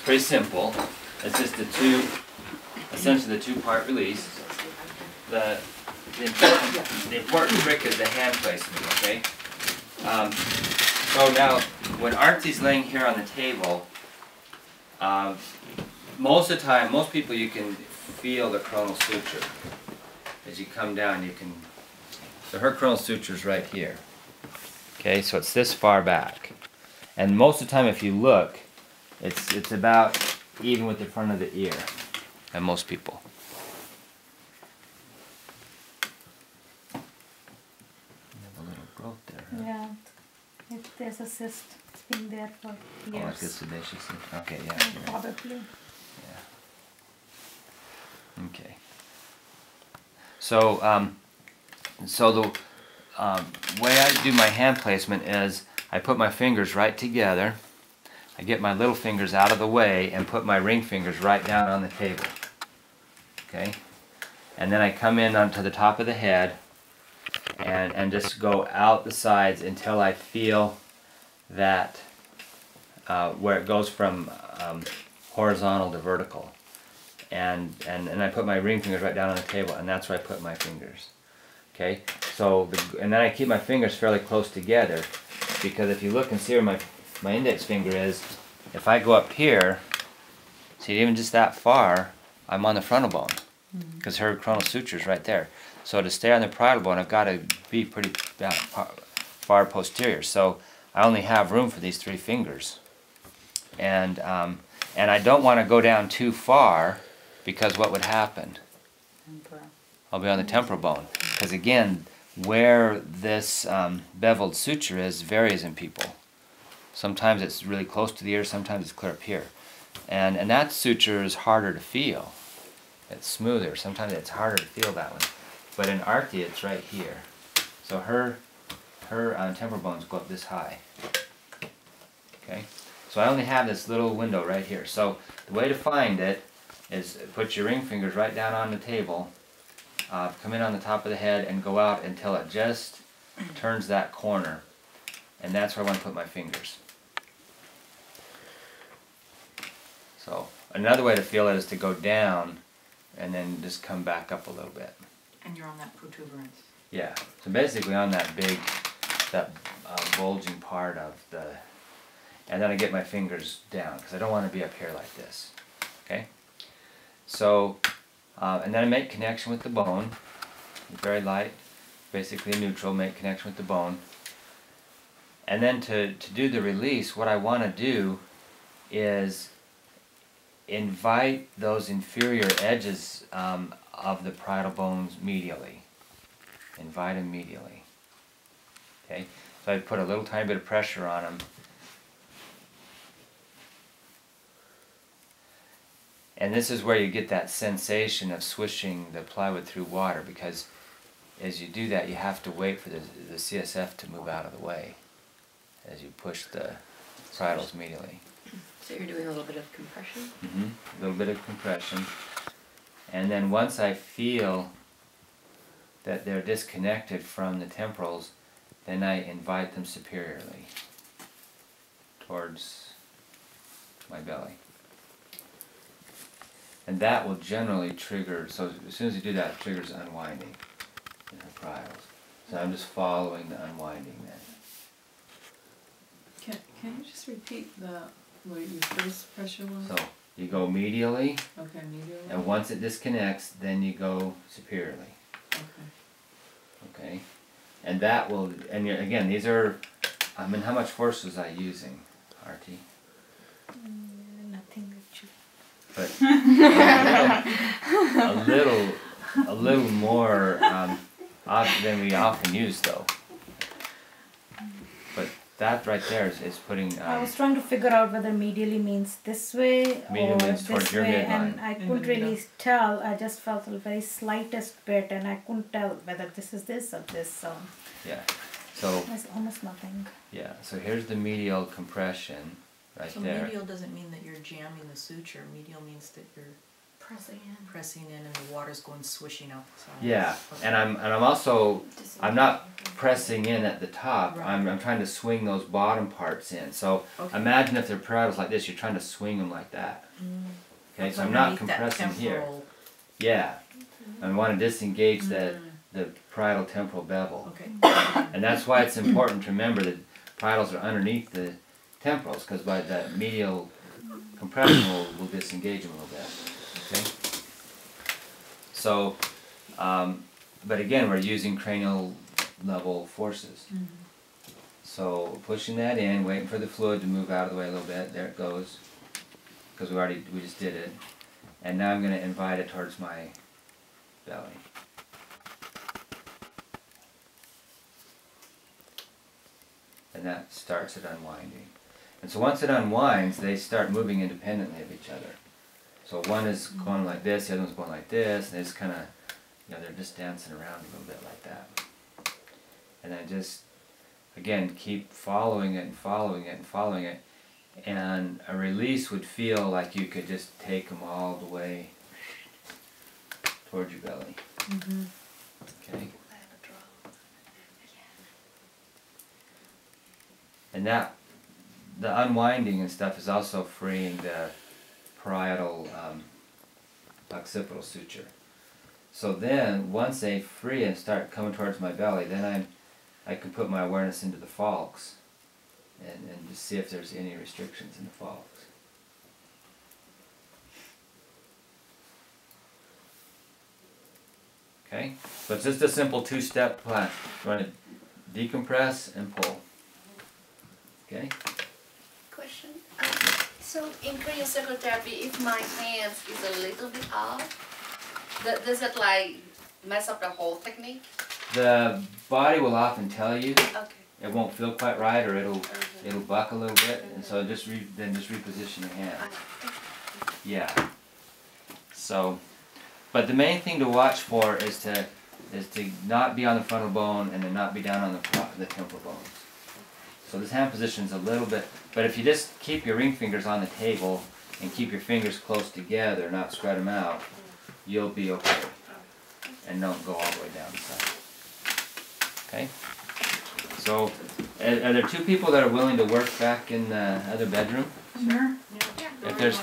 pretty simple. It's just essentially the two-part release. The important trick is the hand placement, okay? So now, when Artie's laying here on the table, most of the time, most people, you can feel the coronal suture. As you come down, you can, so her coronal suture is right here. Okay, so it's this far back. And most of the time, if you look, it's about even with the front of the ear, and most people. You have a little growth there, huh? Yeah, if there's a cyst, it's been there for years. Oh, like a sebaceous cyst. Okay, yeah. Probably. Yeah. Okay. So, the way I do my hand placement is I put my fingers right together. I get my little fingers out of the way and put my ring fingers right down on the table. Okay? And then I come in onto the top of the head and just go out the sides until I feel that where it goes from horizontal to vertical. And I put my ring fingers right down on the table, and that's where I put my fingers. Okay? So, and then I keep my fingers fairly close together, because if you look and see where my index finger is, if I go up here, see even just that far, I'm on the frontal bone, because her coronal suture is right there. So to stay on the parietal bone, I've got to be pretty far posterior. So I only have room for these three fingers, and I don't want to go down too far, because what would happen? I'll be on the temporal bone, because again, where this beveled suture is varies in people. Sometimes it's really close to the ear, sometimes it's clear up here. And that suture is harder to feel. It's smoother. Sometimes it's harder to feel that one. But in Artie, it's right here. So her temporal bones go up this high. Okay? So I only have this little window right here. So the way to find it is put your ring fingers right down on the table, come in on the top of the head, and go out until it just turns that corner. And that's where I want to put my fingers. So another way to feel it is to go down and then just come back up a little bit. And you're on that protuberance. Yeah. So basically on that big, bulging part of the, and then I get my fingers down, because I don't want to be up here like this. Okay? So, and then I make connection with the bone. Very light, basically a neutral, make connection with the bone. And then to do the release, what I want to do is invite those inferior edges of the parietal bones medially. Invite them medially. Okay? So I put a little tiny bit of pressure on them. And this is where you get that sensation of swishing the plywood through water, because as you do that, you have to wait for the CSF to move out of the way as you push the parietals medially. So you're doing a little bit of compression? Mm-hmm. A little bit of compression. And then once I feel that they're disconnected from the temporals, then I invite them superiorly towards my belly. And that will generally trigger, so as soon as you do that, it triggers unwinding in the parietals. So I'm just following the unwinding then. Can you just repeat what your first pressure was? So you go medially, Okay, medially. and once it disconnects, then you go superiorly. Okay. Okay? And that will, and again, these are, I mean, how much force was I using, Artie? Nothing actually. But a little more than we often use, though. But that right there is putting. I was trying to figure out whether medially means this way or this way, and I couldn't really tell. I just felt the very slightest bit, and I couldn't tell whether this is this or this. Yeah. So. There's almost nothing. Yeah. So here's the medial compression right so there. So medial doesn't mean that you're jamming the suture. Medial means that you're Pressing in and the water's going swishing out the side. Yeah, Okay. and I'm also, I'm not pressing in at the top. Right. I'm trying to swing those bottom parts in. So Okay. imagine if they're parietals like this, you're trying to swing them like that. Okay, so I'm not compressing here. Yeah, I want to disengage the parietal temporal bevel. Okay. And that's why it's important to remember that parietals are underneath the temporals, because by that medial compression will disengage them a little bit. Okay? So, but again, we're using cranial level forces. So pushing that in, waiting for the fluid to move out of the way a little bit. There it goes, because we just did it. And now I'm going to invite it towards my belly. And that starts it unwinding. And so once it unwinds, they start moving independently of each other. So one is going like this, the other one's going like this, and they just kind of, you know, they're just dancing around a little bit like that. And then just, again, keep following it and following it and following it. And a release would feel like you could just take them all the way towards your belly. Okay? And that, the unwinding and stuff is also freeing the parietal occipital suture. So then, once they free and start coming towards my belly, then I can put my awareness into the falx and just see if there's any restrictions in the falx. Okay? So it's just a simple two-step plan. You want to decompress and pull. Okay? Question. So in cryosacral therapy, if my hands is a little bit off, does that like mess up the whole technique? The body will often tell you. Okay. It won't feel quite right, or it'll buck a little bit, and so just reposition your hand. Yeah. So, but the main thing to watch for is to not be on the frontal bone and to not be down on the temporal bones. So this hand position's a little bit, but if you just keep your ring fingers on the table and keep your fingers close together, not spread them out, you'll be okay. And don't go all the way down the side. Okay? So, are there two people that are willing to work back in the other bedroom? Sure. If there's